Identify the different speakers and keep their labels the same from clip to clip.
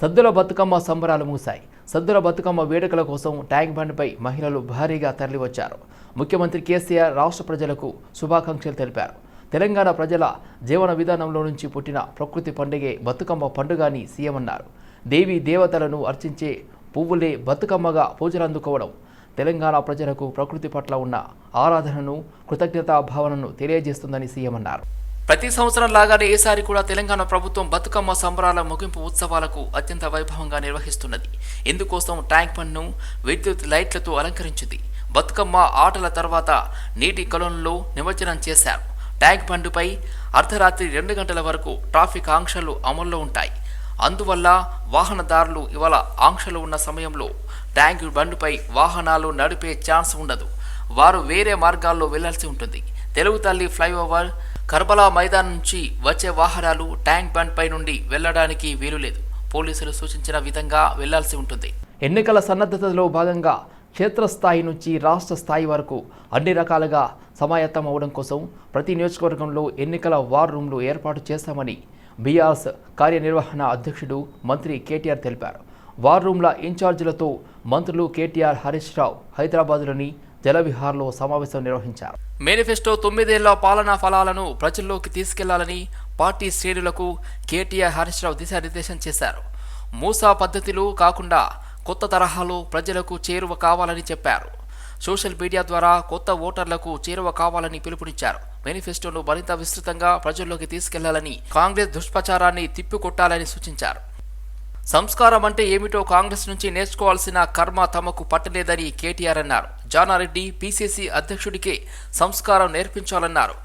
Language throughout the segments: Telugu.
Speaker 1: సద్దుల బతుకమ్మ సంబరాలు ముగిశాయి. సద్దుల బతుకమ్మ వేడుకల కోసం ట్యాంక్ బండ్పై మహిళలు భారీగా తరలివచ్చారు. ముఖ్యమంత్రి కేసీఆర్ రాష్ట్ర ప్రజలకు శుభాకాంక్షలు తెలిపారు. తెలంగాణ ప్రజల జీవన విధానంలో నుంచి పుట్టిన ప్రకృతి పండుగే బతుకమ్మ పండుగ అని సీఎం అన్నారు. దేవీ దేవతలను అర్చించే పువ్వులే బతుకమ్మగా పూజలు అందుకోవడం తెలంగాణ ప్రజలకు ప్రకృతి పట్ల ఉన్న ఆరాధనను, కృతజ్ఞతా భావనను తెలియజేస్తుందని సీఎం అన్నారు. ప్రతి సంవత్సరం లాగానే ఈసారి కూడా తెలంగాణ ప్రభుత్వం బతుకమ్మ సంబరాల ముగింపు ఉత్సవాలకు అత్యంత వైభవంగా నిర్వహిస్తున్నది. ఇందుకోసం ట్యాంక్ బండ్ను విద్యుత్ లైట్లతో అలంకరించింది. బతుకమ్మ ఆటల తర్వాత నీటి కొలనులో నిమజ్జనం చేశారు. ట్యాంక్ బండ్పై అర్ధరాత్రి 2 గంటల వరకు ట్రాఫిక్ ఆంక్షలు అమల్లో ఉంటాయి. అందువల్ల వాహనదారులు ఇవాళ ఆంక్షలు ఉన్న సమయంలో ట్యాంక్ బండ్పై వాహనాలు నడిపే ఛాన్స్ ఉండదు. వారు వేరే మార్గాల్లో వెళ్లాల్సి ఉంటుంది. తెలుగు తల్లి ఫ్లైఓవర్, కర్బలా మైదాన్ నుంచి వచ్చే వాహనాలు ట్యాంక్ బండ్ పై నుండి వెళ్లడానికి వీలులేదు. పోలీసులు సూచించిన విధంగా వెళ్లాల్సి ఉంటుంది. ఎన్నికల సన్నద్ధతలో భాగంగా క్షేత్రస్థాయి నుంచి రాష్ట్ర స్థాయి వరకు అన్ని రకాలుగా సమాయత్తం అవడం కోసం ప్రతి నియోజకవర్గంలో ఎన్నికల వార్ రూమ్లు ఏర్పాటు చేశామని బీఆర్ఎస్ కార్యనిర్వహణ అధ్యక్షుడు మంత్రి కేటీఆర్ తెలిపారు. వార్ రూమ్ల ఇన్ఛార్జీలతో మంత్రులు కేటీఆర్, హరీష్ రావు హైదరాబాద్లోని జలవిహార్లో సమావేశం నిర్వహించారు. మేనిఫెస్టో 9 ఏళ్ల పాలనా ఫలాలను ప్రజల్లోకి తీసుకెళ్లాలని పార్టీ శ్రేణులకు కేటీఆర్, హరీష్ రావు దిశానిర్దేశం చేశారు. మూసా పద్ధతిలో కాకుండా కొత్త తరహాలో ప్రజలకు చేరువ కావాలని చెప్పారు. సోషల్ మీడియా ద్వారా కొత్త ఓటర్లకు చేరువ కావాలని పిలుపునిచ్చారు. మేనిఫెస్టోను మరింత విస్తృతంగా ప్రజల్లోకి తీసుకెళ్లాలని, కాంగ్రెస్ దుష్ప్రచారాన్ని తిప్పికొట్టాలని సూచించారు. సంస్కారం అంటే ఏమిటో కాంగ్రెస్ నుంచి నేర్చుకోవాల్సిన కర్మ తమకు పట్టలేదని కేటీఆర్ అన్నారు. జానారెడ్డి పీసీసీ అధ్యక్షుడికే సంస్కారం నేర్పించాలన్నారు.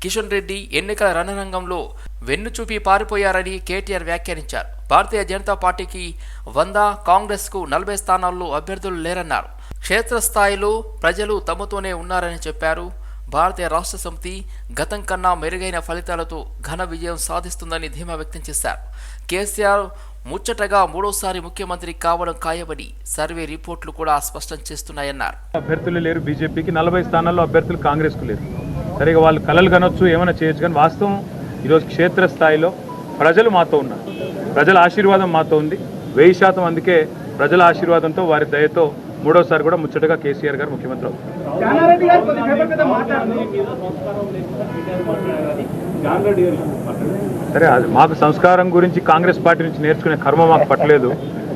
Speaker 1: కిషన్ రెడ్డి ఎన్నికల రణరంగంలో వెన్నుచూపి పారిపోయారని కేటీఆర్ వ్యాఖ్యానించారు. భారతీయ జనతా పార్టీకి 100, కాంగ్రెస్కు 40 స్థానాల్లో అభ్యర్థులు లేరన్నారు. క్షేత్రస్థాయిలో ప్రజలు తమతోనే ఉన్నారని చెప్పారు. భారతీయ రాష్ట్ర సమితి గతం కన్నా మెరుగైన ఫలితాలతో ఘన విజయం సాధిస్తుందని ధీమా వ్యక్తం చేశారు. కేసీఆర్ ముచ్చటగా 3వ ముఖ్యమంత్రి కావడం ఖాయమని సర్వే రిపోర్టులు కూడా స్పష్టం చేస్తున్నాయన్నారు.
Speaker 2: అభ్యర్థులు లేరు, బీజేపీకి 40 స్థానాల్లో అభ్యర్థులు కాంగ్రెస్కు లేరు. సరిగా వాళ్ళు కలలు కనొచ్చు, ఏమైనా చేయొచ్చు, కానీ వాస్తవం ఈరోజు క్షేత్రస్థాయిలో ప్రజలు మాతో ఉన్నారు. ప్రజల ఆశీర్వాదం మాతో ఉంది 1000%. అందుకే ప్రజల ఆశీర్వాదంతో, వారి దయతో 3వసారి కూడా ముచ్చటగా కేసీఆర్ గారు ముఖ్యమంత్రి అవుతారు. సరే, మాకు సంస్కారం గురించి కాంగ్రెస్ పార్టీ నుంచి నేర్చుకునే కర్మ మాకు పట్టలేదు.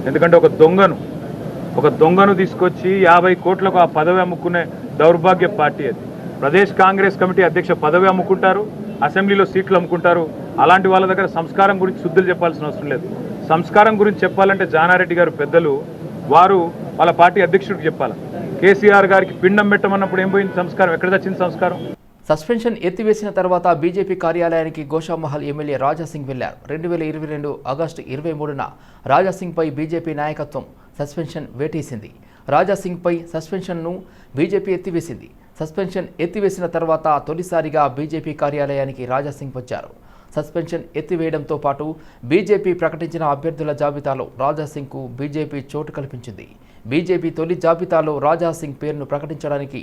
Speaker 2: ఎందుకంటే ఒక దొంగను తీసుకొచ్చి 50 కోట్లకు ఆ పదవి అమ్ముకునే దౌర్భాగ్య పార్టీ అది. ప్రదేశ్ కాంగ్రెస్ కమిటీ అధ్యక్ష పదవి అమ్ముకుంటారు, అసెంబ్లీలో సీట్లు అమ్ముకుంటారు. అలాంటి వాళ్ళ దగ్గర సంస్కారం గురించి శుద్ధులు చెప్పాల్సిన అవసరం లేదు. సంస్కారం గురించి చెప్పాలంటే జానారెడ్డి గారు పెద్దలు, వారు వాళ్ళ పార్టీ అధ్యక్షుడికి చెప్పాలి. కేసీఆర్ గారికి పిండం పెట్టమన్నప్పుడు ఏం పోయింది సంస్కారం? ఎక్కడ వచ్చింది సంస్కారం?
Speaker 1: సస్పెన్షన్ ఎత్తివేసిన తర్వాత బీజేపీ కార్యాలయానికి గోషామహల్ ఎమ్మెల్యే రాజాసింగ్ వెళ్లారు. 2022 ఆగస్టు 23న రాజాసింగ్పై బీజేపీ నాయకత్వం సస్పెన్షన్ వేటేసింది. రాజాసింగ్పై సస్పెన్షన్ను బీజేపీ ఎత్తివేసింది. సస్పెన్షన్ ఎత్తివేసిన తర్వాత తొలిసారిగా బీజేపీ కార్యాలయానికి రాజాసింగ్ వచ్చారు. సస్పెన్షన్ ఎత్తివేయడంతో పాటు బీజేపీ ప్రకటించిన అభ్యర్థుల జాబితాలో రాజాసింగ్కు బీజేపీ చోటు కల్పించింది. బీజేపీ తొలి జాబితాలో రాజాసింగ్ పేరును ప్రకటించడానికి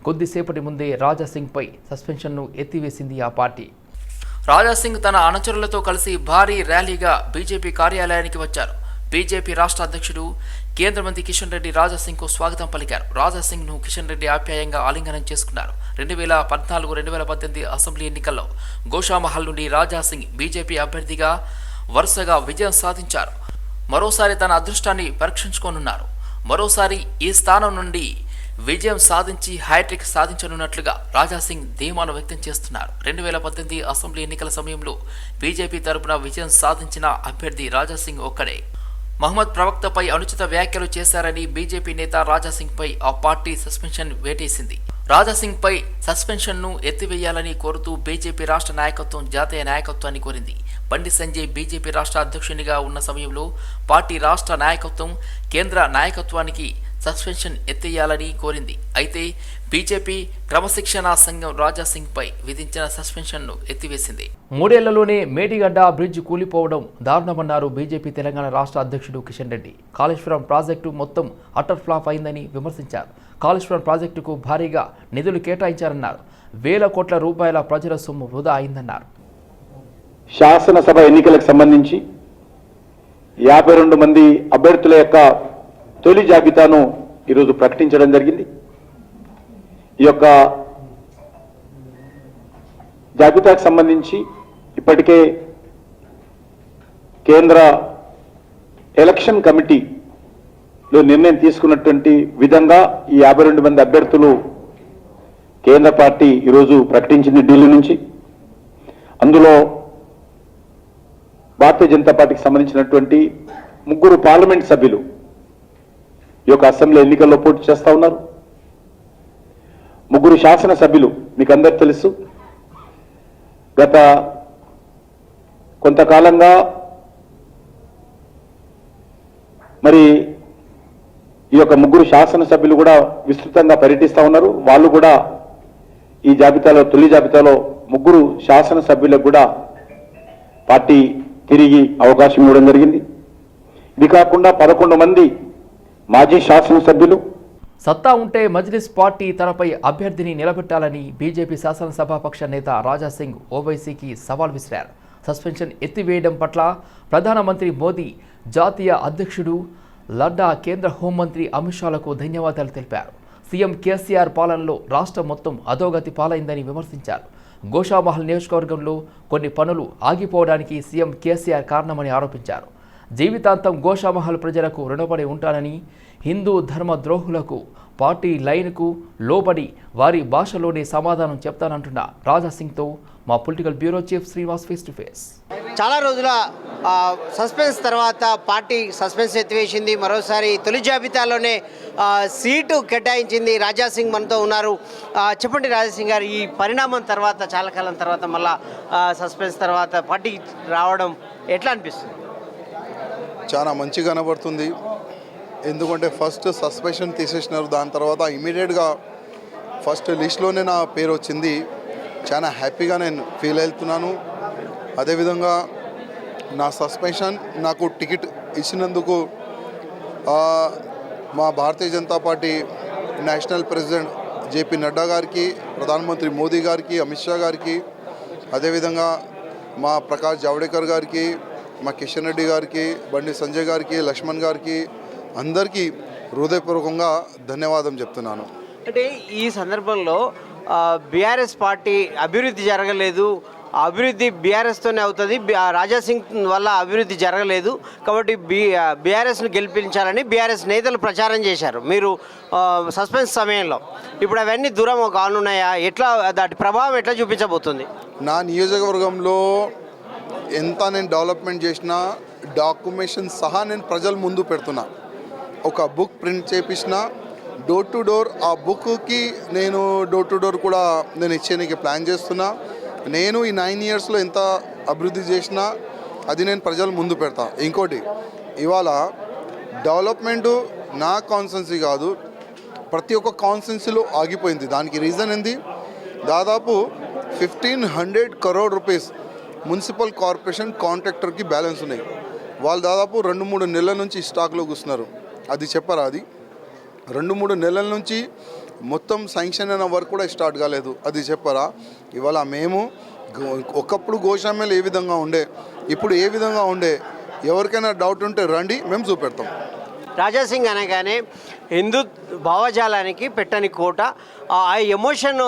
Speaker 1: కొద్దిసేపటి ముందే రాజాసింగ్పై సస్పెన్షన్ను ఎత్తివేసింది ఆ పార్టీ. రాజాసింగ్ తన అనుచరులతో కలిసి భారీ ర్యాలీగా బీజేపీ కార్యాలయానికి వచ్చారు. బీజేపీ రాష్ట్ర అధ్యక్షుడు, కేంద్ర మంత్రి కిషన్ రెడ్డి రాజాసింగ్కు స్వాగతం పలికారు. రాజాసింగ్ను కిషన్ రెడ్డి ఆప్యాయంగా ఆలింగనం చేసుకున్నారు. 2014-2018 అసెంబ్లీ ఎన్నికల్లో గోషామహల్ నుండి రాజాసింగ్ బీజేపీ అభ్యర్థిగా వరుసగా విజయం సాధించారు. మరోసారి తన అదృష్టాన్ని పరీక్షించుకోనున్నారు. మరోసారి ఈ స్థానం నుండి విజయం సాధించి హ్యాట్రిక్ సాధించనున్నట్లుగా రాజాసింగ్ ధీమాను వ్యక్తం చేస్తున్నారు. 2018 అసెంబ్లీ ఎన్నికల సమయంలో బీజేపీ తరపున విజయం సాధించిన అభ్యర్థి రాజాసింగ్ ఒక్కడే. మహమ్మద్ ప్రవక్తపై అనుచిత వ్యాఖ్యలు చేశారని బీజేపీ నేత రాజాసింగ్పై ఆ పార్టీ సస్పెన్షన్ వేటేసింది. రాజాసింగ్పై సస్పెన్షన్ను ఎత్తివేయాలని కోరుతూ బీజేపీ రాష్ట్ర నాయకత్వం జాతీయ నాయకత్వాన్ని కోరింది. బండి సంజయ్ బీజేపీ రాష్ట్ర అధ్యక్షునిగా ఉన్న సమయంలో పార్టీ రాష్ట్ర నాయకత్వం కేంద్ర నాయకత్వానికి సస్పెన్షన్ ఎత్తేయాలని కోరింది. అయితే బీజేపీ క్రమశిక్షణా సంఘం రాజాసింగ్పై విధించిన సస్పెన్షన్ను ఎత్తివేసింది. 3 ఏళ్లలోనే మేడిగడ్డ బ్రిడ్జ్ కూలిపోవడం దారుణమన్నారు బీజేపీ తెలంగాణ రాష్ట్ర అధ్యక్షుడు కిషన్ రెడ్డి. కాళేశ్వరం ప్రాజెక్టు మొత్తం అటర్ ఫ్లాప్ అయిందని విమర్శించారు. కాళేశ్వరం ప్రాజెక్టుకు భారీగా నిధులు కేటాయించారన్నారు. వేల కోట్ల రూపాయల ప్రజల సొమ్ము వృధా అయిందన్నారు.
Speaker 3: శాసనసభ ఎన్నికలకు సంబంధించి 52 మంది అభ్యర్థుల యొక్క తొలి జాబితాను ఈరోజు ప్రకటించడం జరిగింది. ఈ యొక్క జాబితాకు సంబంధించి ఇప్పటికే కేంద్ర ఎలక్షన్ కమిటీలో నిర్ణయం తీసుకున్నటువంటి విధంగా ఈ 52 మంది అభ్యర్థులు కేంద్ర పార్టీ ఈరోజు ప్రకటించింది ఢిల్లీ నుంచి. అందులో భారతీయ జనతా పార్టీకి సంబంధించినటువంటి 3 పార్లమెంట్ సభ్యులు ఈ యొక్క అసెంబ్లీ ఎన్నికల్లో పోటీ చేస్తా ఉన్నారు. 3 శాసన సభ్యులు మీకు అందరు తెలుసు, గత కొంతకాలంగా మరి ఈ యొక్క 3 శాసనసభ్యులు కూడా విస్తృతంగా పర్యటిస్తా ఉన్నారు. వాళ్ళు కూడా ఈ జాబితాలో తొలి జాబితాలో 3 శాసనసభ్యులకు కూడా పార్టీ తిరిగి అవకాశం ఇవ్వడం జరిగింది. ఇది కాకుండా 11 మంది మాజీ శాసనసభ్యులు.
Speaker 1: సత్తా ఉంటే మజ్లిస్ పార్టీ తనపై అభ్యర్థిని నిలబెట్టాలని బీజేపీ శాసనసభాపక్ష నేత రాజాసింగ్ ఓవైసీకి సవాల్ విసిరారు. సస్పెన్షన్ ఎత్తివేయడం పట్ల ప్రధానమంత్రి మోదీ, జాతీయ అధ్యక్షుడు లడ్డా, కేంద్ర హోంమంత్రి అమిత్ షాలకు ధన్యవాదాలు తెలిపారు. సీఎం కేసీఆర్ పాలనలో రాష్ట్రం మొత్తం అధోగతి పాలైందని విమర్శించారు. గోషామహల్ నియోజకవర్గంలో కొన్ని పనులు ఆగిపోవడానికి సీఎం కేసీఆర్ కారణమని ఆరోపించారు. జీవితాంతం గోషామహల్ ప్రజలకు రుణపడి ఉంటానని, హిందూ ధర్మ ద్రోహులకు పార్టీ లైన్కు లోబడి వారి భాషలోనే సమాధానం చెప్తానంటున్న రాజాసింగ్తో మా political bureau chief Srinivas face to face.
Speaker 4: చాలా రోజుల సస్పెన్స్ తర్వాత పార్టీ సస్పెన్స్ ఎత్తివేసింది. మరోసారి తొలి జాబితాలోనే సీటు కేటాయించింది. రాజాసింగ్ మనతో ఉన్నారు. చెప్పండి రాజాసింగ్ గారు, ఈ పరిణామం తర్వాత చాలా కాలం తర్వాత మళ్ళా సస్పెన్స్ తర్వాత పార్టీ రావడం ఎట్లా అనిపిస్తుంది?
Speaker 5: చాలా మంచిగా కనబడుతుంది. ఎందుకంటే ఫస్ట్ సస్పెన్షన్ తీసేసినారు, దాని తర్వాత ఇమీడియట్గా ఫస్ట్ లిస్ట్లోనే నా పేరు వచ్చింది. చాలా హ్యాపీగా నేను ఫీల్ అవుతున్నాను. అదేవిధంగా నా సస్పెన్షన్ నాకు టికెట్ ఇచ్చినందుకు మా Bharatiya Janata Party national president JP Nadda గారికి, ప్రధానమంత్రి మోదీ గారికి, అమిత్ షా గారికి, అదేవిధంగా మా ప్రకాష్ జావడేకర్ గారికి, మా కిషన్ రెడ్డి గారికి, బండి సంజయ్ గారికి, లక్ష్మణ్ గారికి, అందరికీ హృదయపూర్వకంగా ధన్యవాదం చెప్తున్నాను.
Speaker 4: అంటే ఈ సందర్భంలో బీఆర్ఎస్ పార్టీ అభివృద్ధి జరగలేదు, అభివృద్ధి బీఆర్ఎస్తోనే అవుతుంది, రాజాసింగ్ వల్ల అభివృద్ధి జరగలేదు కాబట్టి బీఆర్ఎస్ను గెలిపించాలని బీఆర్ఎస్ నేతలు ప్రచారం చేశారు మీరు సస్పెన్స్ సమయంలో. ఇప్పుడు అవన్నీ దూరం కానున్నాయా? ఎట్లా దాటి ప్రభావం ఎట్లా చూపించబోతుంది?
Speaker 5: నా నియోజకవర్గంలో ఎంత నేను డెవలప్మెంట్ చేసినా డాక్యుమెంటేషన్ సహా నేను ప్రజల ముందు పెడుతున్నా. ఒక బుక్ ప్రింట్ చేపించిన డోర్ టు డోర్, ఆ బుక్కి నేను డోర్ టు డోర్ కూడా నేను ఇచ్చేందుకు ప్లాన్ చేస్తున్నా. నేను ఈ 9 ఇయర్స్లో ఎంత అభివృద్ధి చేసినా అది నేను ప్రజల ముందు పెడతా. ఇంకోటి, ఇవాళ డెవలప్మెంటు నా కాన్స్టెన్సీ కాదు, ప్రతి ఒక్క కాన్స్టెన్సీలో ఆగిపోయింది. దానికి రీజన్ ఏంది? దాదాపు 1500 crore రూపీస్ మున్సిపల్ కార్పొరేషన్ కాంట్రాక్టర్కి బ్యాలెన్స్ ఉన్నాయి. వాళ్ళు దాదాపు 2-3 నెలల నుంచి స్టాక్లో కూర్చున్నారు. అది చెప్పరా? అది 2-3 నెలల నుంచి మొత్తం శాంక్షన్ అయిన వర్క్ కూడా స్టార్ట్ కాలేదు. అది చెప్పరా? ఇవాళ మేము ఒకప్పుడు గోషామేలు ఏ విధంగా ఉండే, ఇప్పుడు ఏ విధంగా ఉండే, ఎవరికైనా డౌట్ ఉంటే రండి, మేము చూపెడతాం.
Speaker 4: రాజాసింగ్ అనగానే హిందూ భావజాలానికి పెట్టని కోట. ఆ ఎమోషన్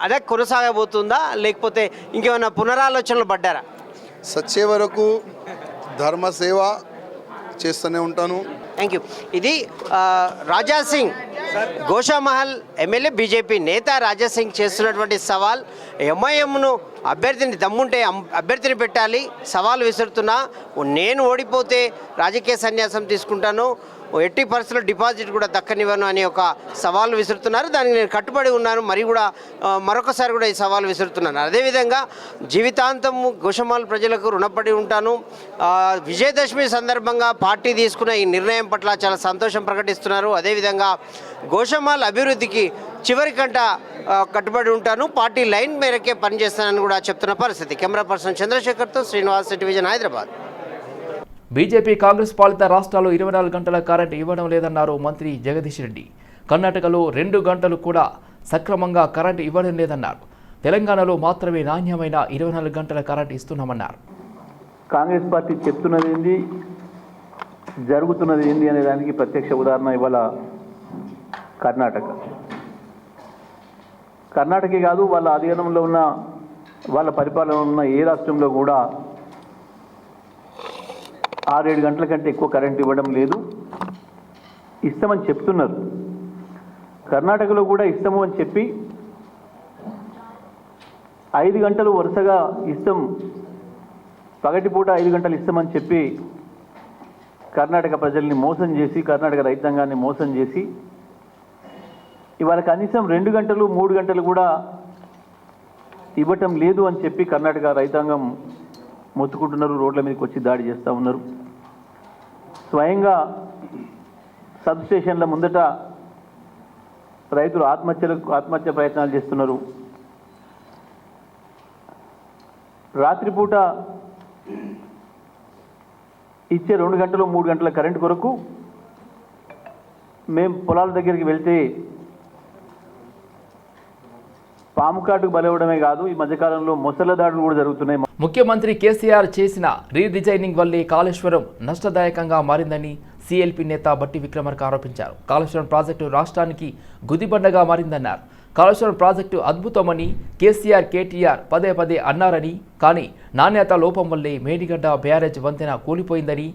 Speaker 4: అదే కొనసాగబోతుందా, లేకపోతే ఇంకేమైనా పునరాలోచనలు పడ్డారా?
Speaker 5: సచ్చే వరకు ధర్మ సేవ చేస్తూనే ఉంటాను.
Speaker 4: Thank you. ఇది రాజాసింగ్, గోషామహల్ ఎమ్మెల్యే, బీజేపీ నేత రాజాసింగ్ చేస్తున్నటువంటి సవాల్. ఎంఐఎంను అభ్యర్థిని దమ్ముంటే అభ్యర్థిని పెట్టాలి, సవాల్ విసురుతున్నా. నేను ఓడిపోతే రాజకీయ సన్యాసం తీసుకుంటాను, ఎట్టి పరిస్థితుల్లో డిపాజిట్ కూడా దక్కనివ్వను అని ఒక సవాల్ విసురుతున్నారు. దానికి నేను కట్టుబడి ఉన్నాను, మరి కూడా మరొకసారి కూడా ఈ సవాల్ విసురుతున్నాను. అదేవిధంగా జీవితాంతం గోషామహల్ ప్రజలకు రుణపడి ఉంటాను. విజయదశమి సందర్భంగా పార్టీ తీసుకున్న ఈ నిర్ణయం పట్ల చాలా సంతోషం ప్రకటిస్తున్నారు. అదేవిధంగా గోషామహల్ అభివృద్ధికి చివరికంట కట్టుబడి ఉంటాను, పార్టీ లైన్ మేరకే పనిచేస్తానని కూడా చెప్తున్న పరిస్థితి. కెమెరా పర్సన్ చంద్రశేఖర్తో శ్రీనివాస్, టెలివిజన్, హైదరాబాద్.
Speaker 1: బీజేపీ కాంగ్రెస్ పాలిత రాష్ట్రాల్లో 24 గంటల కరెంటు ఇవ్వడం లేదన్నారు మంత్రి జగదీష్ రెడ్డి. కర్ణాటకలో 2 గంటలు కూడా సక్రమంగా కరెంటు ఇవ్వడం లేదన్నారు. తెలంగాణలో మాత్రమే నాణ్యమైన 24 గంటల కరెంటు ఇస్తున్నామన్నారు.
Speaker 6: కాంగ్రెస్ పార్టీ చెప్తున్నది ఏంది? జరుగుతున్నది ఏంది అనే దానికి ప్రత్యక్ష ఉదాహరణ ఇవాళ కర్ణాటకే కాదు, వాళ్ళ అధీనంలో ఉన్న వాళ్ళ పరిపాలన ఉన్న ఏ రాష్ట్రంలో కూడా 6-7 గంటల కంటే ఎక్కువ కరెంట్ ఇవ్వడం లేదు. ఇస్తామని చెప్తున్నారు. కర్ణాటకలో కూడా ఇస్తాము అని చెప్పి 5 గంటలు వరుసగా ఇస్తాం, పగటిపూట 5 గంటలు ఇస్తామని చెప్పి కర్ణాటక ప్రజల్ని మోసం చేసి, కర్ణాటక రైతాంగాన్ని మోసం చేసి ఇవాళ కనీసం 2 గంటలు 3 గంటలు కూడా ఇవ్వటం లేదు అని చెప్పి కర్ణాటక రైతాంగం మొత్తుకుంటున్నారు. రోడ్ల మీదకి వచ్చి దాడి చేస్తూ ఉన్నారు. స్వయంగా సబ్స్టేషన్ల ముందట రైతులు ఆత్మహత్య ప్రయత్నాలు చేస్తున్నారు. రాత్రిపూట ఇచ్చే 2 గంటలు 3 గంటల కరెంటు కొరకు మేము పొలాల దగ్గరికి వెళ్తే పాము కాటుకు బలవడమే కాదు, ఈ మధ్యకాలంలో మొసళ్ళ దాడులు కూడా జరుగుతున్నాయి.
Speaker 1: ముఖ్యమంత్రి కేసీఆర్ చేసిన రీడిజైనింగ్ వల్లే కాళేశ్వరం నష్టదాయకంగా మారిందని సీఎల్పీ నేత బట్టి విక్రమార్క ఆరోపించారు. కాళేశ్వరం ప్రాజెక్టు రాష్ట్రానికి గుదిబండగా మారిందన్నారు. కాళేశ్వరం ప్రాజెక్టు అద్భుతమని కేసీఆర్ కేటీఆర్ పదే పదే అన్నారని, కానీ నాణ్యత లోపం వల్లే మేడిగడ్డ బ్యారేజ్ వంతెన కూలిపోయిందని,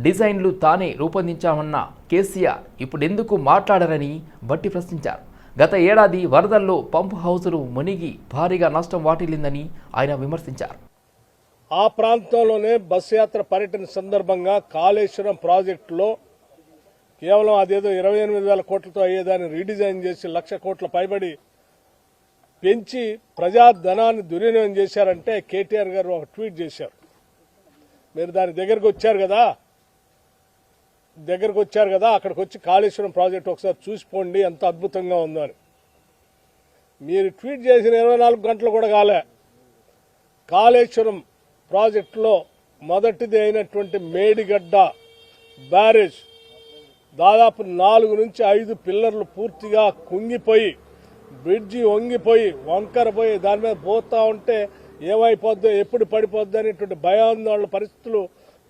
Speaker 1: డిజైన్లు తానే రూపొందించామన్న కేసీఆర్ ఇప్పుడెందుకు మాట్లాడరని బట్టి ప్రశ్నించారు. గత ఏడాది వరదల్లో పంపు హౌసులు మునిగి భారీగా నష్టం వాటిల్లిందని ఆయన విమర్శించారు.
Speaker 7: ఆ ప్రాంతంలోనే బస్ యాత్ర పర్యటన సందర్భంగా కాళేశ్వరం ప్రాజెక్టులో కేవలం అదేదో 28,000 కోట్లతో అయ్యేదాన్ని రీడిజైన్ చేసి 1,00,000 కోట్ల పైబడి పెంచి ప్రజాధనాన్ని దుర్వినియోగం చేశారంటే కేటీఆర్ గారు ఒక ట్వీట్ చేశారు. మీరు దాని దగ్గరకు వచ్చారు కదా, అక్కడికి వచ్చి కాళేశ్వరం ప్రాజెక్టు ఒకసారి చూసిపోండి ఎంత అద్భుతంగా ఉందో అని. మీరు ట్వీట్ చేసిన 24 గంటలు కూడా కాలే, కాళేశ్వరం ప్రాజెక్టులో మొదటిది అయినటువంటి మేడిగడ్డ బ్యారేజ్ దాదాపు 4 నుంచి 5 పిల్లర్లు పూర్తిగా కుంగిపోయి, బ్రిడ్జి వంగిపోయి, వంకరపోయి దాని మీద పోతా ఉంటే ఏమైపోద్దో, ఎప్పుడు పడిపోద్దో అనేటువంటి భయాందోళన పరిస్థితులు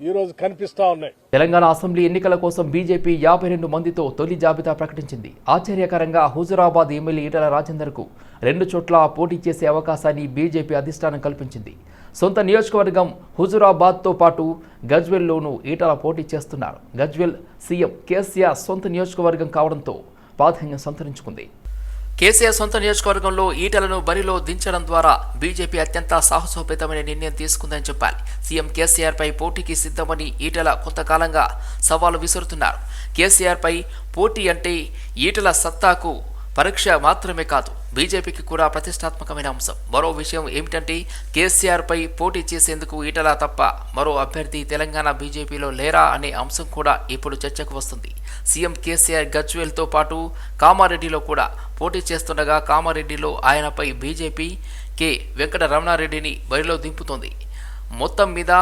Speaker 7: ఈరోజు కనిపిస్తా ఉన్నాయి.
Speaker 1: తెలంగాణ అసెంబ్లీ ఎన్నికల కోసం బీజేపీ 52 మందితో తొలి జాబితా ప్రకటించింది. ఆశ్చర్యకరంగా హుజురాబాద్ ఎమ్మెల్యే ఈటల రాజేందర్కు 2 చోట్ల పోటీ చేసే అవకాశాన్ని బీజేపీ అధిష్టానం కల్పించింది. సొంత నియోజకవర్గం హుజురాబాద్తో పాటు గజ్వెల్లోనూ ఈటల పోటీ చేస్తున్నారు. గజ్వెల్ సీఎం కేసీఆర్ సొంత నియోజకవర్గం కావడంతో ప్రాధాన్యం సంతరించుకుంది. కేసీఆర్ సొంత నియోజకవర్గంలో ఈటలను బరిలో దించడం ద్వారా బీజేపీ అత్యంత సాహసోపేతమైన నిర్ణయం తీసుకుందని చెప్పాలి. సీఎం కేసీఆర్ పై పోటీకి సిద్ధమని ఈటల కొంతకాలంగా సవాలు విసురుతున్నారు. కేసీఆర్ పై పోటీ అంటే ఈటల సత్తాకు పరీక్ష మాత్రమే కాదు, బీజేపీకి కూడా ప్రతిష్టాత్మకమైన అంశం. మరో విషయం ఏమిటంటే కేసీఆర్ పై పోటీ చేసేందుకు ఈటల తప్ప మరో అభ్యర్థి తెలంగాణ బీజేపీలో లేరా అనే అంశం కూడా ఇప్పుడు చర్చకు వస్తుంది. సీఎం కేసీఆర్ గజ్వేల్తో పాటు కామారెడ్డిలో కూడా పోటీ చేస్తుండగా కామారెడ్డిలో ఆయనపై బీజేపీ కె వెంకట రమణారెడ్డిని బరిలో దింపుతోంది. మొత్తం మీద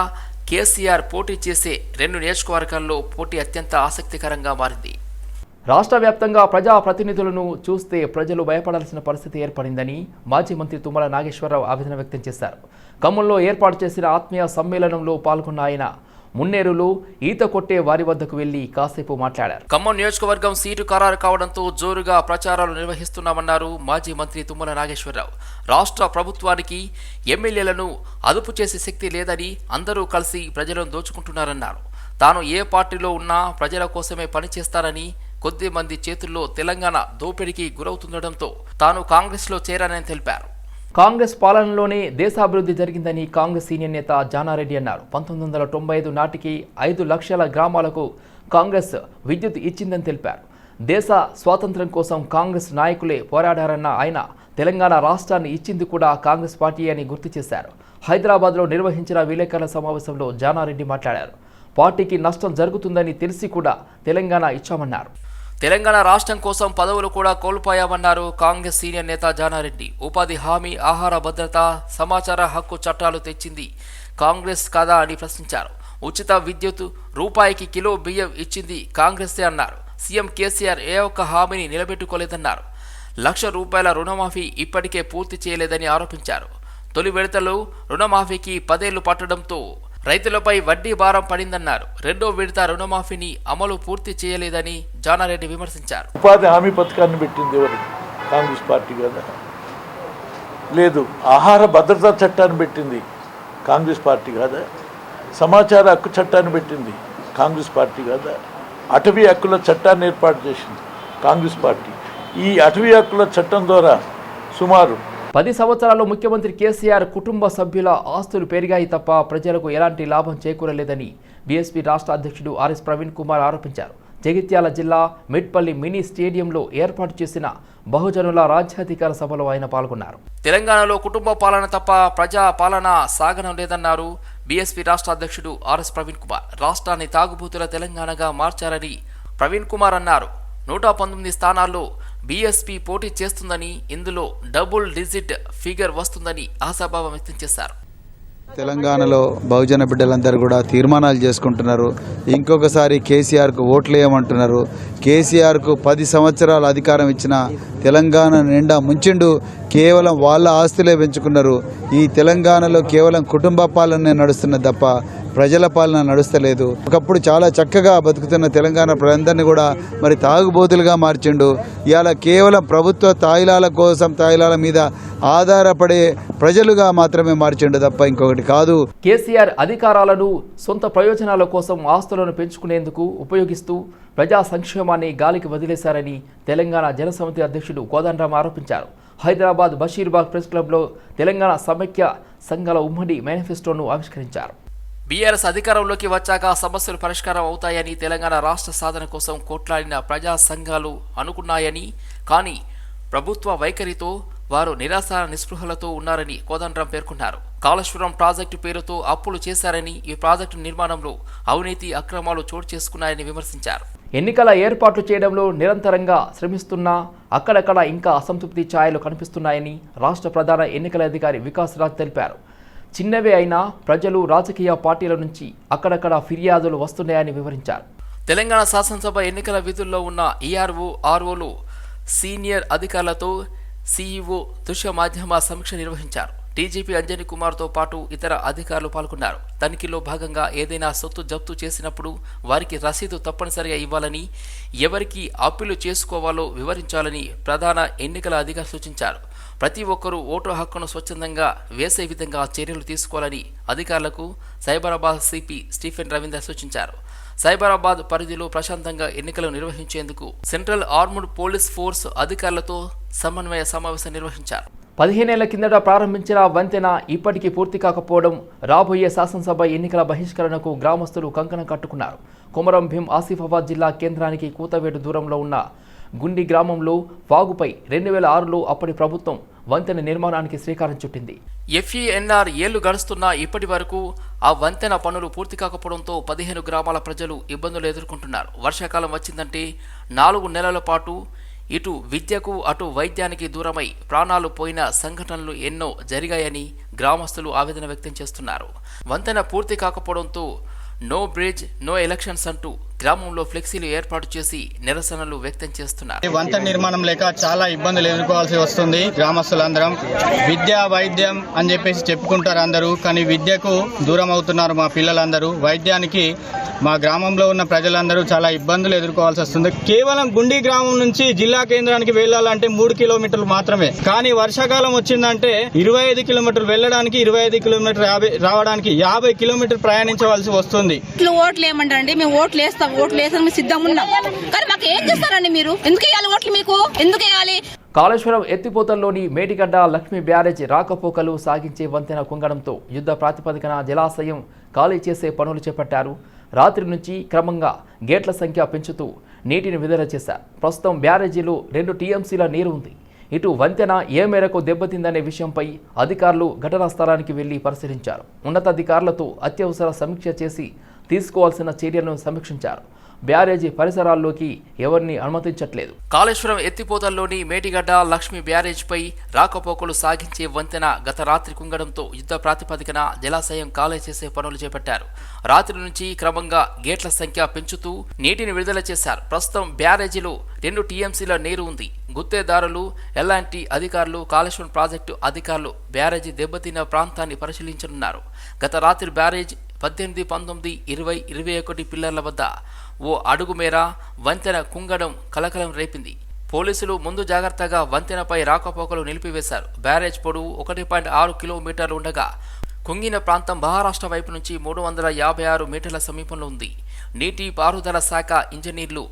Speaker 1: కేసీఆర్ పోటీ చేసే 2 నియోజకవర్గాల్లో పోటీ అత్యంత ఆసక్తికరంగా మారింది. రాష్ట్ర వ్యాప్తంగా ప్రజాప్రతినిధులను చూస్తే ప్రజలు భయపడాల్సిన పరిస్థితి ఏర్పడిందని మాజీ మంత్రి తుమ్మల నాగేశ్వరరావు ఆవేదన వ్యక్తం చేశారు. ఖమ్మంలో ఏర్పాటు చేసిన ఆత్మీయ సమ్మేళనంలో పాల్గొన్న ఆయన మున్నేరులో ఈత కొట్టే వారి వద్దకు వెళ్లి కాసేపు మాట్లాడారు. ఖమ్మం నియోజకవర్గం సీటు ఖరారు కావడంతో జోరుగా ప్రచారాలు నిర్వహిస్తున్నామన్నారు మాజీ మంత్రి తుమ్మల నాగేశ్వరరావు. రాష్ట్ర ప్రభుత్వానికి ఎమ్మెల్యేలను అదుపు చేసే శక్తి లేదని, అందరూ కలిసి ప్రజలను దోచుకుంటున్నారన్నారు. తాను ఏ పార్టీలో ఉన్నా ప్రజల కోసమే పనిచేస్తానని, కొద్ది మంది చేతుల్లో తెలంగాణ దోపిడీకి గురవుతుండటంతో తాను కాంగ్రెస్లో చేరానని తెలిపారు. కాంగ్రెస్ పాలనలోనే దేశాభివృద్ధి జరిగిందని కాంగ్రెస్ సీనియర్ నేత జానారెడ్డి అన్నారు. 1995 నాటికి 5 లక్షల గ్రామాలకు కాంగ్రెస్ విద్యుత్ ఇచ్చిందని తెలిపారు. దేశ స్వాతంత్ర్యం కోసం కాంగ్రెస్ నాయకులే పోరాడారన్న ఆయన తెలంగాణ రాష్ట్రాన్ని ఇచ్చింది కూడా కాంగ్రెస్ పార్టీ అని గుర్తు చేశారు. హైదరాబాద్లో నిర్వహించిన విలేకరుల సమావేశంలో జానారెడ్డి మాట్లాడారు. పార్టీకి నష్టం జరుగుతుందని తెలిసి కూడా తెలంగాణ ఇచ్చామన్నారు. తెలంగాణ రాష్ట్రం కోసం పదవులు కూడా కోల్పోయామన్నారు కాంగ్రెస్ సీనియర్ నేత జానారెడ్డి. ఉపాధి హామీ, ఆహార భద్రత, సమాచార హక్కు చట్టాలు తెచ్చింది కాంగ్రెస్ కాదా అని ప్రశ్నించారు. ఉచిత విద్యుత్, రూపాయికి కిలో బియ్యం ఇచ్చింది కాంగ్రెసే అన్నారు. సీఎం కేసీఆర్ ఏ ఒక్క హామీని నిలబెట్టుకోలేదన్నారు. ₹1,00,000 రుణమాఫీ ఇప్పటికే పూర్తి చేయలేదని ఆరోపించారు. తొలి విడతలో రుణమాఫీకి 10 ఏళ్లు పట్టడంతో రైతులపై వడ్డీ భారం పడిందన్నారు. రెండో విడత రుణమాఫీని అమలు పూర్తి చేయలేదని జానారెడ్డి విమర్శించారు.
Speaker 8: ఉపాధి హామీ పథకాన్ని పెట్టింది ఎవరు? కాంగ్రెస్ పార్టీ కదా. లేదు, ఆహార భద్రతా చట్టాన్ని పెట్టింది కాంగ్రెస్ పార్టీ కదా. సమాచార హక్కు చట్టాన్ని పెట్టింది కాంగ్రెస్ పార్టీ కదా. అటవీ హక్కుల చట్టాన్ని ఏర్పాటు చేసింది కాంగ్రెస్ పార్టీ. ఈ అటవీ హక్కుల చట్టం ద్వారా సుమారు
Speaker 1: 10 సంవత్సరాల్లో ముఖ్యమంత్రి కేసీఆర్ కుటుంబ సభ్యుల ఆస్తులు పెరిగాయి తప్ప ప్రజలకు ఎలాంటి లాభం చేకూరలేదని బీఎస్పీ రాష్ట్ర అధ్యక్షుడు ఆర్ఎస్ ప్రవీణ్ కుమార్ ఆరోపించారు. జగిత్యాల జిల్లా మిట్పల్లి మినీ స్టేడియంలో ఏర్పాటు చేసిన బహుజనుల రాజ్యాధికార సభలో ఆయన పాల్గొన్నారు. తెలంగాణలో కుటుంబ పాలన తప్ప ప్రజా పాలన సాగనం లేదన్నారు బీఎస్పీ రాష్ట్ర అధ్యక్షుడు ఆర్ఎస్ ప్రవీణ్ కుమార్. రాష్ట్రాన్ని తాగుబోతుల తెలంగాణగా మార్చారని ప్రవీణ్ కుమార్ అన్నారు. 119 స్థానాల్లో బీఎస్పీ పోటీ చేస్తుందని, ఇందులో డబుల్ డిజిట్ ఫిగర్ వస్తుందని ఆశాభావం వ్యక్తం చేశారు.
Speaker 9: తెలంగాణలో బహుజన బిడ్డలందరూ కూడా తీర్మానాలు చేసుకుంటున్నారు. ఇంకొకసారి కేసీఆర్కు ఓట్లు వేయమంటున్నారు. కేసీఆర్కు 10 సంవత్సరాల అధికారం ఇచ్చిన తెలంగాణ నిండా ముంచిండు. కేవలం వాళ్ళ ఆస్తులే పెంచుకున్నారు. ఈ తెలంగాణలో కేవలం కుటుంబ పాలన నడుస్తున్నది తప్ప ప్రజల పాలన నడుస్తలేదు. ఒకప్పుడు చాలా చక్కగా బతుకుతున్న తెలంగాణ ప్రజలందరినీ కూడా మరి తాగుబోతులుగా మార్చిండు. ఇవాళ కేవలం ప్రభుత్వ తాయిలాల కోసం, తాయిలాల మీద ఆధారపడే ప్రజలుగా మాత్రమే మార్చిండు తప్ప ఇంకొకటి కాదు.
Speaker 1: కేసీఆర్ అధికారాలను సొంత ప్రయోజనాల కోసం ఆస్తులను పెంచుకునేందుకు ఉపయోగిస్తూ ప్రజా సంక్షేమాన్ని గాలికి వదిలేశారని తెలంగాణ జనసమితి అధ్యక్షుడు కోదండరాం ఆరోపించారు. హైదరాబాద్ బషీర్బాగ్ ప్రెస్ క్లబ్లో తెలంగాణ సమైక్య సంఘాల ఉమ్మడి మేనిఫెస్టోను ఆవిష్కరించారు. బీఆర్ఎస్ అధికారంలోకి వచ్చాక సమస్యలు పరిష్కారం అవుతాయని, తెలంగాణ రాష్ట్ర సాధన కోసం కొట్లాడిన ప్రజా సంఘాలు అనుకున్నాయని, కానీ ప్రభుత్వ వైఖరితో వారు నిరాశ నిస్పృహలతో ఉన్నారని కోదండరాం పేర్కొన్నారు. కాళేశ్వరం ప్రాజెక్టు పేరుతో అప్పులు చేశారని, ఈ ప్రాజెక్టు నిర్మాణంలో అవినీతి అక్రమాలు చోటు చేసుకున్నాయని విమర్శించారు. ఎన్నికల ఏర్పాట్లు చేయడంలో నిరంతరంగా శ్రమిస్తున్నా అక్కడక్కడ ఇంకా అసంతృప్తి ఛాయలు కనిపిస్తున్నాయని రాష్ట్ర ప్రధాన ఎన్నికల అధికారి వికాస్ రాజ్ తెలిపారు. చిన్నవే అయినా ప్రజలు, రాజకీయ పార్టీల నుంచి అక్కడక్కడ ఫిర్యాదులు వస్తున్నాయని వివరించారు. తెలంగాణ శాసనసభ ఎన్నికల విధుల్లో ఉన్న ఈఆర్ఓ, ఆర్ఓలు, సీనియర్ అధికారులతో సీఈఓ దృశ్య మాధ్యమ సమీక్ష నిర్వహించారు. డీజీపీ అంజనీ కుమార్తో పాటు ఇతర అధికారులు పాల్గొన్నారు. తనిఖీలో భాగంగా ఏదైనా సొత్తు జప్తు చేసినప్పుడు వారికి రసీదు తప్పనిసరిగా ఇవ్వాలని, ఎవరికి అప్పీలు చేసుకోవాలో వివరించాలని ప్రధాన ఎన్నికల అధికారి సూచించారు. ప్రతి ఒక్కరూ ఓటు హక్కును స్వచ్ఛందంగా వేసే విధంగా చర్యలు తీసుకోవాలని అధికారులకు సైబరాబాద్ సిపి స్టీఫెన్ రవీందర్ సూచించారు. సైబరాబాద్ పరిధిలో ప్రశాంతంగా ఎన్నికలు నిర్వహించేందుకు సెంట్రల్ ఆర్మ్డ్ పోలీస్ ఫోర్స్ అధికారులతో సమన్వయ సమావేశం నిర్వహించారు. 15 ఏళ్ల కిందట ప్రారంభించిన వంతెన ఇప్పటికీ పూర్తి కాకపోవడం రాబోయే శాసనసభ ఎన్నికల బహిష్కరణకు గ్రామస్తులు కంకణం కట్టుకున్నారు. కొమరం భీం ఆసిఫాబాద్ జిల్లా కేంద్రానికి కూతవేటు దూరంలో ఉన్న గుండి గ్రామంలో వాగుపై 2006లో అప్పటి ప్రభుత్వం వంతెన నిర్మాణానికి శ్రీకారం చుట్టింది. ఎఫ్ఈఎన్ఆర్ ఏళ్లు గడుస్తున్నా ఇప్పటి వరకు ఆ వంతెన పనులు పూర్తి కాకపోవడంతో 15 గ్రామాల ప్రజలు ఇబ్బందులు ఎదుర్కొంటున్నారు. వర్షాకాలం వచ్చిందంటే 4 నెలల పాటు ఇటు విద్యకు అటు వైద్యానికి దూరమై ప్రాణాలు పోయిన సంఘటనలు ఎన్నో జరిగాయని గ్రామస్తులు ఆవేదన వ్యక్తం చేస్తున్నారు. వంతెన పూర్తి కాకపోవడంతో నో బ్రిడ్జ్ నో ఎలక్షన్స్ అంటూ గ్రామంలో ఫ్లెక్సీలు ఏర్పాటు చేసి నిరసనలు వ్యక్తం చేస్తున్నారు.
Speaker 10: వంతెన నిర్మాణం లేక చాలా ఇబ్బందులు ఎదుర్కోవాల్సి వస్తుంది. గ్రామస్తులందరం విద్య, వైద్యం అని చెప్పేసి చెప్పుకుంటారు అందరూ, కానీ విద్యకు దూరం అవుతున్నారు మా పిల్లలందరూ. వైద్యానికి మా గ్రామంలో ఉన్న ప్రజలందరూ చాలా ఇబ్బందులు ఎదుర్కోవాల్సి వస్తుంది. కేవలం గుండి గ్రామం నుంచి జిల్లా కేంద్రానికి వెళ్లాలంటే 3 కిలోమీటర్లు మాత్రమే, కానీ వర్షాకాలం వచ్చిందంటే 25 కిలోమీటర్లు వెళ్ళడానికి, 25 కిలోమీటర్లు రావడానికి 50 కిలోమీటర్లు ప్రయాణించవలసి వస్తుంది.
Speaker 11: ఓట్లు ఏమంటారండి? మేము ఓట్లు వేస్తాం, ఓట్లు వేసాం, మేము సిద్ధంగా ఉన్నాం, కానీ మాకు ఏం చేస్తారండి? మీరు ఎందుకు వేయాలి ఓట్లు? మీకు ఎందుకు వేయాలి?
Speaker 1: కాళేశ్వరం ఎత్తిపోతల్లోని మేడిగడ్డ లక్ష్మీ బ్యారేజ్ రాకపోకలు సాగించే వంతెన కుంగడంతో యుద్ధ ప్రాతిపదికన జలాశయం ఖాళీ చేసే పనులు చేపట్టారు. రాత్రి నుంచి క్రమంగా గేట్ల సంఖ్య పెంచుతూ నీటిని విడుదల చేశారు. ప్రస్తుతం బ్యారేజీలో 2 టీఎంసీల నీరు ఉంది. ఇటు వంతెన ఏ మేరకు దెబ్బతిందనే విషయంపై అధికారులు ఘటనా స్థలానికి వెళ్లి పరిశీలించారు. ఉన్నతాధికారులతో అత్యవసర సమీక్ష చేసి తీసుకోవాల్సిన చర్యలను సమీక్షించారు. బ్యారేజీ పరిసరాల్లోకి ఎవరిని అనుమతించట్లేదు. కాళేశ్వరం ఎత్తిపోతల్లోని మేటిగడ్డ లక్ష్మీ బ్యారేజ్పై రాకపోకలు సాగించే వంతెన గత రాత్రి కుంగడంతో యుద్ధ ప్రాతిపదికన జలాశయం ఖాళీ చేసే పనులు చేపట్టారు. రాత్రి నుంచి క్రమంగా గేట్ల సంఖ్య పెంచుతూ నీటిని విడుదల చేశారు. ప్రస్తుతం బ్యారేజీలో 2 టీఎంసీల నీరు ఉంది. గుత్తేదారులు, ఎల్ఎన్టీ అధికారులు, కాళేశ్వరం ప్రాజెక్టు అధికారులు బ్యారేజీ దెబ్బతిన్న ప్రాంతాన్ని పరిశీలించనున్నారు. గత రాత్రి బ్యారేజ్ 18, 19, 20, 21 పిల్లర్ల వద్ద ఓ అడుగు మేర వంతెన కుంగడం కలకలం రేపింది. పోలీసులు ముందు జాగ్రత్తగా వంతెనపై రాకపోకలు నిలిపివేశారు. బ్యారేజ్ పొడవు 1.6 కిలోమీటర్లు ఉండగా కుంగిన ప్రాంతం మహారాష్ట్ర వైపు నుంచి 356 మీటర్ల సమీపంలో ఉంది. నీటి పారుదల శాఖ ఇంజనీర్లు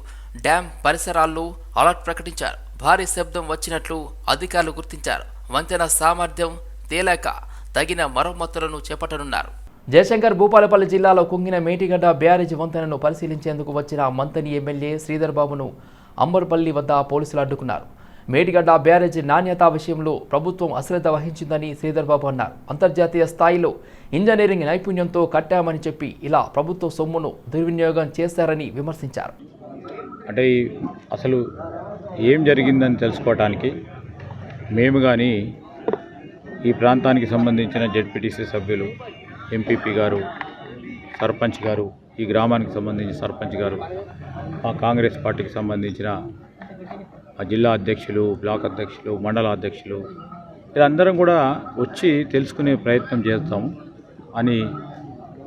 Speaker 1: డ్యాం పరిసరాల్లో అలర్ట్ ప్రకటించారు. భారీ శబ్దం వచ్చినట్లు అధికారులు గుర్తించారు. వంతెన సామర్థ్యం తేలాక తగిన మరమ్మతులను చేపట్టనున్నారు. జయశంకర్ భూపాలపల్లి జిల్లాలో కుంగిన మేటిగడ్డ బ్యారేజ్ వంతెనను పరిశీలించేందుకు వచ్చిన మంతని ఎమ్మెల్యే శ్రీధర్ బాబును అంబర్పల్లి వద్ద పోలీసులు అడ్డుకున్నారు. మేటిగడ్డ బ్యారేజ్ నాణ్యత విషయంలో ప్రభుత్వం అశ్రద్ధ వహించిందని శ్రీధర్ బాబు అన్నారు. అంతర్జాతీయ స్థాయిలో ఇంజనీరింగ్ నైపుణ్యంతో కట్టామని చెప్పి ఇలా ప్రభుత్వ సొమ్మును దుర్వినియోగం చేశారని విమర్శించారు.
Speaker 12: అంటే అసలు ఏం జరిగిందని తెలుసుకోవటానికి మేము కానీ ఈ ప్రాంతానికి సంబంధించిన జెడ్పీటీసీ సభ్యులు, ఎంపీపీ గారు, సర్పంచ్ గారు, ఈ గ్రామానికి సంబంధించిన సర్పంచ్ గారు, మా కాంగ్రెస్ పార్టీకి సంబంధించిన జిల్లా అధ్యక్షులు, బ్లాక్ అధ్యక్షులు, మండల అధ్యక్షులు వీరందరం కూడా వచ్చి తెలుసుకునే ప్రయత్నం చేస్తాము అని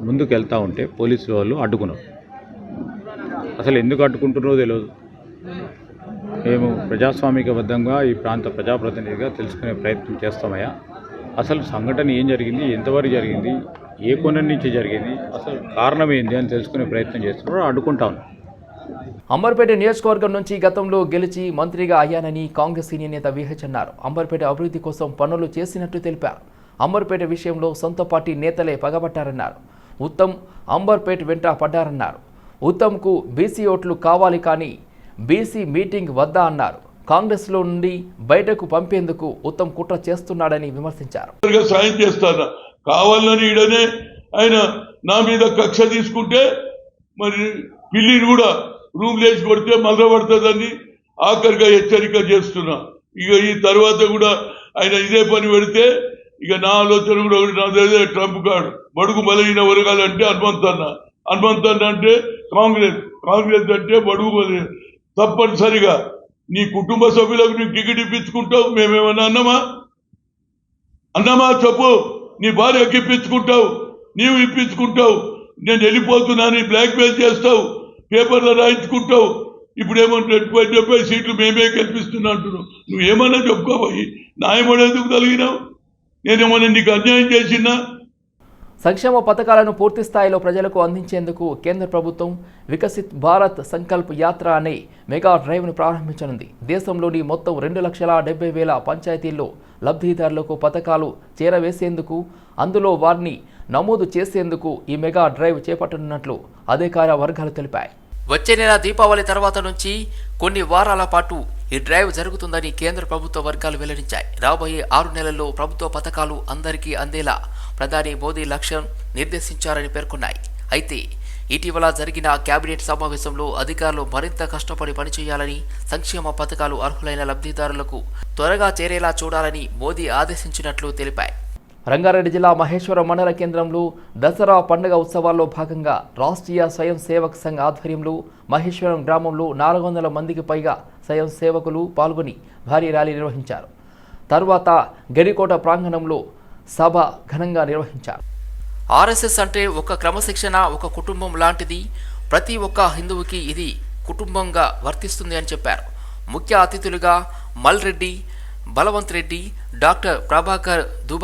Speaker 12: ముందుకు వెళ్తూ ఉంటే పోలీసులు వాళ్ళు అడ్డుకున్నారు. అసలు ఎందుకు అడ్డుకుంటున్నారో తెలియదు. మేము ప్రజాస్వామికబద్ధంగా ఈ ప్రాంత ప్రజాప్రతినిధిగా తెలుసుకునే ప్రయత్నం చేస్తామయ్యా. అసలు సంఘటన ఏం జరిగింది, ఎంతవరకు జరిగింది, ఏ కోణం నుంచి జరిగింది, అసలు కారణం ఏంది అని తెలుసుకునే ప్రయత్నం చేస్తున్నారు. అడ్డుకుంటాం.
Speaker 1: అంబర్పేట నియోజకవర్గం నుంచి గతంలో గెలిచి మంత్రిగా అయ్యానని కాంగ్రెస్ సీనియర్ నేత విహెచ్ అన్నారు. అంబర్పేట అభివృద్ధి కోసం పనులు చేసినట్టు తెలిపారు. అంబర్పేట విషయంలో సొంత పార్టీ నేతలే పగబట్టారన్నారు. ఉత్తమ్ అంబర్పేట వెంట పడ్డారన్నారు. ఉత్తమ్కు బీసీ ఓట్లు కావాలి కానీ బీసీ మీటింగ్ వద్దా అన్నారు. కాంగ్రెస్లో నుండి బయటకు పంపేందుకు ఉత్తమ్ కుట్ర చేస్తున్నాడని విమర్శించారు.
Speaker 8: సాయం చేస్తాను కావాలని ఈడనే ఆయన నా మీద కక్ష తీసుకుంటే మరి పిల్లిని కూడా రూమ్ లేచి కొడితే మళ్ళా పడుతుందని ఆఖరిగా హెచ్చరిక చేస్తున్నా. ఇక ఈ తర్వాత కూడా ఆయన ఇదే పని పెడితే ఇక నా ఆలోచన కూడా నాదే. ట్రంప్ కార్డు బడుగు బలహీన వర్గాలంటే హనుమంతన్న అంటే కాంగ్రెస్ అంటే బడుగు బలహీన. తప్పనిసరిగా నీ కుటుంబ సభ్యులకు నీకు టికెట్ ఇప్పించుకుంటావు. మేమేమన్నా అన్నమా చెప్పు. నీ భార్యకి ఇప్పించుకుంటావు, నీవు ఇప్పించుకుంటావు. నేను వెళ్ళిపోతున్నాను బ్లాక్మెయిల్ చేస్తావు, పేపర్లో రాయించుకుంటావు. ఇప్పుడు ఏమంటే 70 సీట్లు మేమే కల్పిస్తున్నా అంటున్నావు. నువ్వేమన్నా చెప్పుకోబోయి న్యాయమనేందుకు కలిగినావు? నేనేమన్నా నీకు అన్యాయం చేసినా?
Speaker 1: సంక్షేమ పథకాలను పూర్తి స్థాయిలో ప్రజలకు అందించేందుకు కేంద్ర ప్రభుత్వం వికసిత్ భారత్ సంకల్ప్ యాత్ర అనే మెగా డ్రైవ్ను ప్రారంభించనుంది. దేశంలోని మొత్తం 2,70,000 పంచాయతీల్లో లబ్ధిదారులకు పథకాలు చేరవేసేందుకు, అందులో వారిని నమోదు చేసేందుకు ఈ మెగా డ్రైవ్ చేపట్టనున్నట్లు అధికార వర్గాలు తెలిపాయి. వచ్చే నెల దీపావళి తర్వాత నుంచి కొన్ని వారాల పాటు ఈ డ్రైవ్ జరుగుతుందని కేంద్ర ప్రభుత్వ వర్గాలు వెల్లడించాయి. రాబోయే 6 నెలల్లో ప్రభుత్వ పథకాలు అందరికీ అందేలా ప్రధాని మోదీ లక్ష్యం నిర్దేశించారని పేర్కొన్నాయి. అయితే ఇటీవల జరిగిన కేబినెట్ సమావేశంలో అధికారులు మరింత కష్టపడి పనిచేయాలని, సంక్షేమ పథకాలు అర్హులైన లబ్ధిదారులకు త్వరగా చేరేలా చూడాలని మోదీ ఆదేశించినట్లు తెలిపాయి. రంగారెడ్డి జిల్లా మహేశ్వరం మండల కేంద్రంలో దసరా పండుగ ఉత్సవాల్లో భాగంగా రాష్ట్రీయ స్వయం సేవక్ సంఘ్ ఆధ్వర్యంలో మహేశ్వరం గ్రామంలో 400 మందికి పైగా స్వయం సేవకులు పాల్గొని భారీ ర్యాలీ నిర్వహించారు. తర్వాత గడికోట ప్రాంగణంలో సభ ఘనంగా నిర్వహించారు. ఆర్ఎస్ఎస్ అంటే ఒక క్రమశిక్షణ, ఒక కుటుంబం లాంటిది. ప్రతి ఒక్క హిందువుకి ఇది కుటుంబంగా వర్తిస్తుంది అని చెప్పారు. ముఖ్య అతిథులుగా మల్రెడ్డి, బలవంత్ రెడ్డి, డాక్టర్ ప్రభాకర్ దుబా